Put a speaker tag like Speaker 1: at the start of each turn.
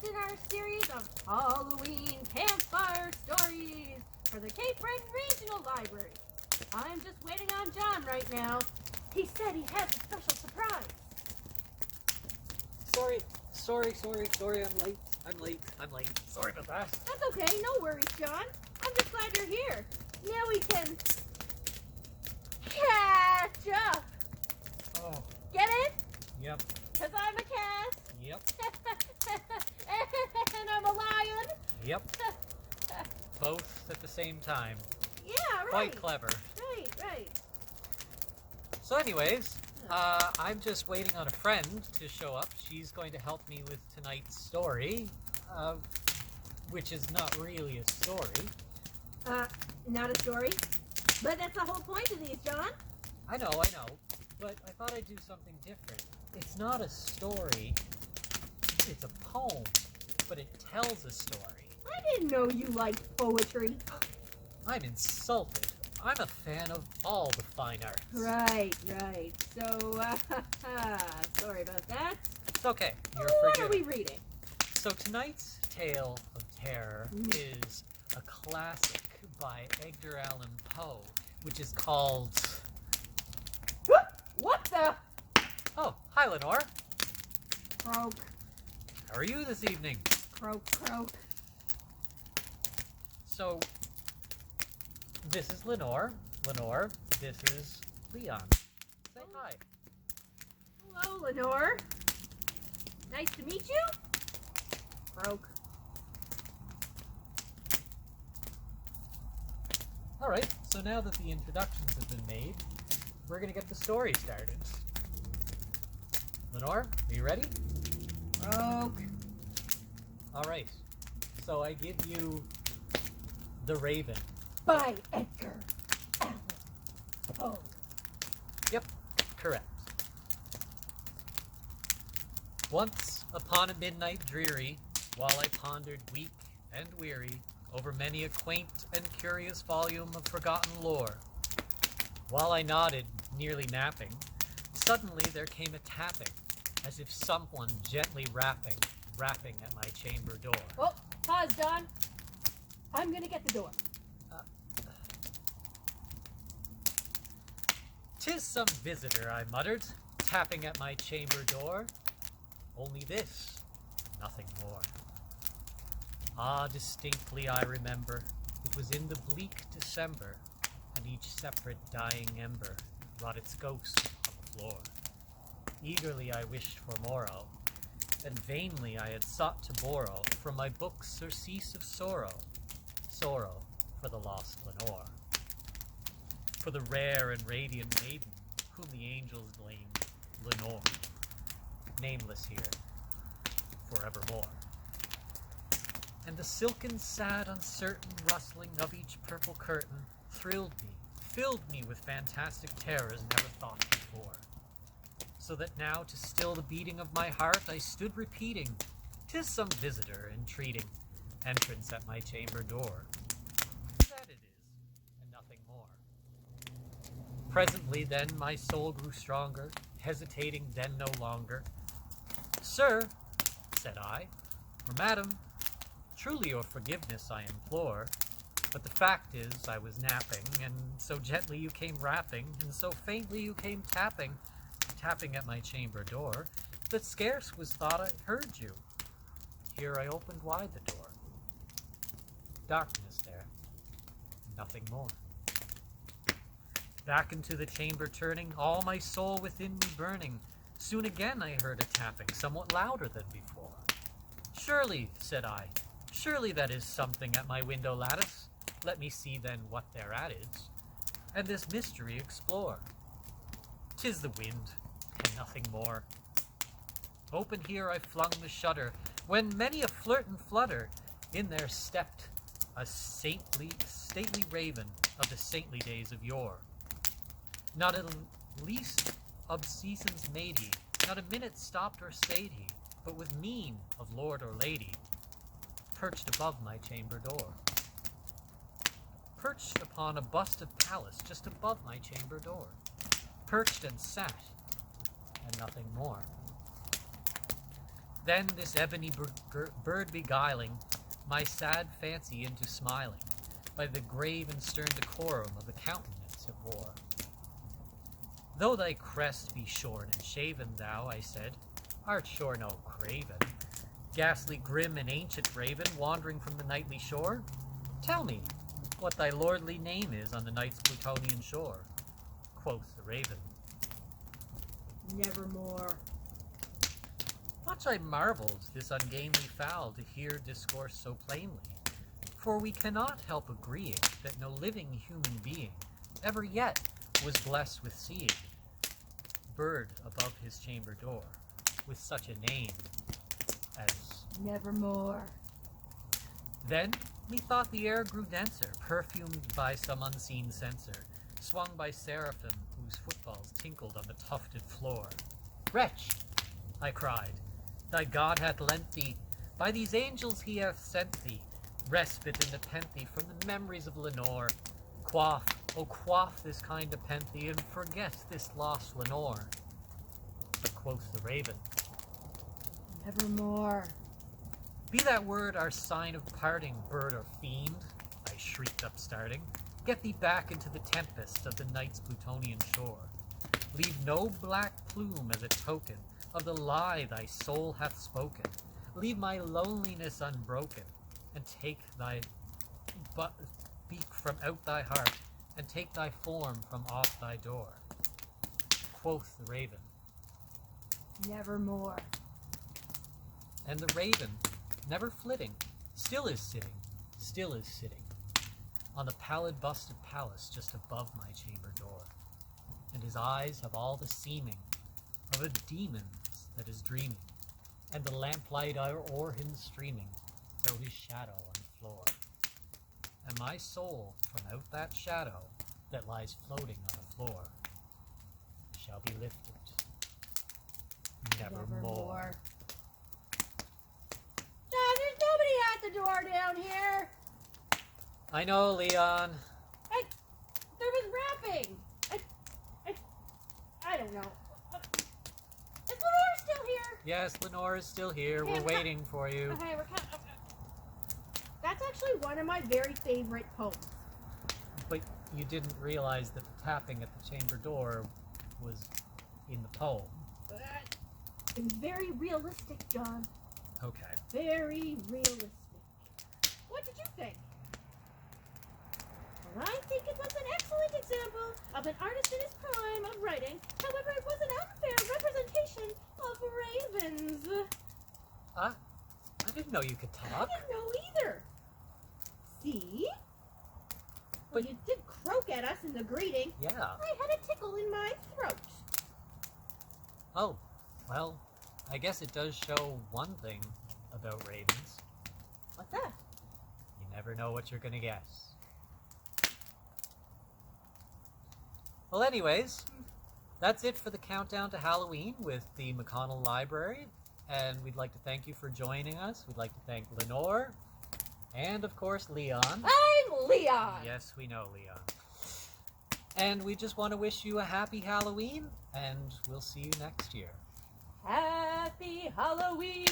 Speaker 1: in our series of Halloween campfire stories for the Cape Breton Regional Library. I'm just waiting on John right now. He said he has a special surprise.
Speaker 2: Sorry, I'm late. Sorry about that.
Speaker 1: That's okay, no worries, John. I'm just glad you're here. Now we can catch up.
Speaker 2: Oh,
Speaker 1: Get it?
Speaker 2: yep.
Speaker 1: Because I'm a cat.
Speaker 2: Yep.
Speaker 1: And I'm a lion.
Speaker 2: Yep. Both at the same time.
Speaker 1: Yeah, right.
Speaker 2: Quite clever.
Speaker 1: Right.
Speaker 2: So anyways, I'm just waiting on a friend to show up. She's going to help me with tonight's story, which is not really a story.
Speaker 1: Not a story? But that's the whole point of these, John.
Speaker 2: I know, but I thought I'd do something different. It's not a story, it's a poem, but it tells a story.
Speaker 1: I didn't know you liked poetry.
Speaker 2: I'm insulted. I'm a fan of all the fine arts.
Speaker 1: Right. So, sorry about that.
Speaker 2: It's okay. You're
Speaker 1: What
Speaker 2: forgiven.
Speaker 1: are we reading?
Speaker 2: So tonight's tale of terror is a classic by Edgar Allan Poe, which is called...
Speaker 1: What the?
Speaker 2: Oh, hi, Lenore.
Speaker 1: Croak.
Speaker 2: How are you this evening?
Speaker 1: Croak.
Speaker 2: So, this is Lenore. Lenore, this is Leon. Say hi.
Speaker 1: Hello, Lenore. Nice to meet you. Croak.
Speaker 2: Alright, so now that the introductions have been made, we're going to get the story started. Lenore, are you ready?
Speaker 1: Croak.
Speaker 2: Alright, so I give you The Raven.
Speaker 1: By Edgar Allan Poe.
Speaker 2: Yep, correct. Once upon a midnight dreary, while I pondered weak and weary over many a quaint and curious volume of forgotten lore, while I nodded, nearly napping, suddenly there came a tapping, as if someone gently rapping at my chamber door.
Speaker 1: Oh, pause, John. I'm gonna get the door.
Speaker 2: "'Tis some visitor," I muttered, tapping at my chamber door. Only this, nothing more. Ah, distinctly I remember, it was in the bleak December, and each separate dying ember wrought its ghost on the floor. Eagerly I wished for morrow, and vainly I had sought to borrow from my books surcease of sorrow for the lost Lenore, for the rare and radiant maiden whom the angels named Lenore, nameless here forevermore. And the silken, sad, uncertain rustling of each purple curtain thrilled me, filled me with fantastic terrors never thought before. So that now, to still the beating of my heart, I stood repeating, "'Tis some visitor entreating entrance at my chamber door." That it is, and nothing more. Presently then my soul grew stronger, hesitating then no longer. "Sir," said I, "or madam, truly your forgiveness I implore, but the fact is I was napping, and so gently you came rapping, and so faintly you came tapping at my chamber door, that scarce was thought I heard you. Here I opened wide the door. Darkness there, nothing more. Back into the chamber turning, all my soul within me burning, soon again I heard a tapping, somewhat louder than before. Surely, said I, surely that is something at my window lattice. Let me see then what thereat is, and this mystery explore. 'Tis the wind, and nothing more. Open here I flung the shutter, when many a flirt and flutter, in there stepped a stately raven of the saintly days of yore. Not a least obeisance made he, not a minute stopped or stayed he, but with mien of lord or lady, perched above my chamber door. Perched upon a bust of Pallas just above my chamber door. Perched and sat, and nothing more. Then this ebony bird beguiling my sad fancy into smiling by the grave and stern decorum of the countenance it wore. Though thy crest be shorn and shaven, thou, I said, art sure no craven, ghastly grim and ancient raven, wandering from the nightly shore. Tell me what thy lordly name is on the night's Plutonian shore. Quoth the raven,
Speaker 1: Nevermore.
Speaker 2: much I marvelled this ungainly fowl to hear discourse so plainly, for we cannot help agreeing that no living human being ever yet was blessed with seeing bird above his chamber door with such a name as
Speaker 1: Nevermore.
Speaker 2: Then methought the air grew denser, perfumed by some unseen censer, swung by seraphim whose footfalls tinkled on the tufted floor. Wretch, I cried, thy God hath lent thee, by these angels he hath sent thee, respite and nepenthe from the memories of Lenore. Quaff, oh quaff this kind nepenthe, and forget this lost Lenore. But quoth the raven,
Speaker 1: Nevermore.
Speaker 2: be that word our sign of parting, bird or fiend, I shrieked upstarting. Get thee back into the tempest of the night's Plutonian shore. Leave no black plume as a token of the lie thy soul hath spoken. Leave my loneliness unbroken, and take thy beak from out thy heart, and take thy form from off thy door. Quoth the raven,
Speaker 1: Nevermore.
Speaker 2: and the raven, never flitting, still is sitting, on the pallid busted palace just above my chamber door, and his eyes have all the seeming of a demon's that is dreaming, and the lamplight o'er him streaming, though his shadow on the floor. And my soul from out that shadow that lies floating on the floor shall be lifted nevermore.
Speaker 1: John, there's nobody at the door down here.
Speaker 2: I know, Leon.
Speaker 1: There was rapping. I don't know. Is Lenore still here?
Speaker 2: Yes, Lenore is still here.
Speaker 1: Okay,
Speaker 2: We're waiting for you.
Speaker 1: Okay, that's actually one of my very favorite poems.
Speaker 2: But you didn't realize that the tapping at the chamber door was in the poem.
Speaker 1: It was very realistic, John.
Speaker 2: Okay.
Speaker 1: Very realistic. What did you think? Well, I think it was an excellent example of an artist in his prime of writing. However, it was an unfair representation of ravens.
Speaker 2: I didn't know you could
Speaker 1: I
Speaker 2: talk.
Speaker 1: didn't know either. See? Well,
Speaker 2: But-
Speaker 1: you did croak at us in the greeting.
Speaker 2: Yeah.
Speaker 1: I had a tickle in my throat.
Speaker 2: Oh, well, I guess it does show one thing about ravens.
Speaker 1: What's that?
Speaker 2: You never know what you're gonna guess. Well, anyways, that's it for the countdown to Halloween with the McConnell Library. And we'd like to thank you for joining us. We'd like to thank Lenore and, of course, Leon.
Speaker 1: I'm Leon.
Speaker 2: Yes, we know, Leon. And we just want to wish you a happy Halloween, and we'll see you next year.
Speaker 1: Happy Halloween.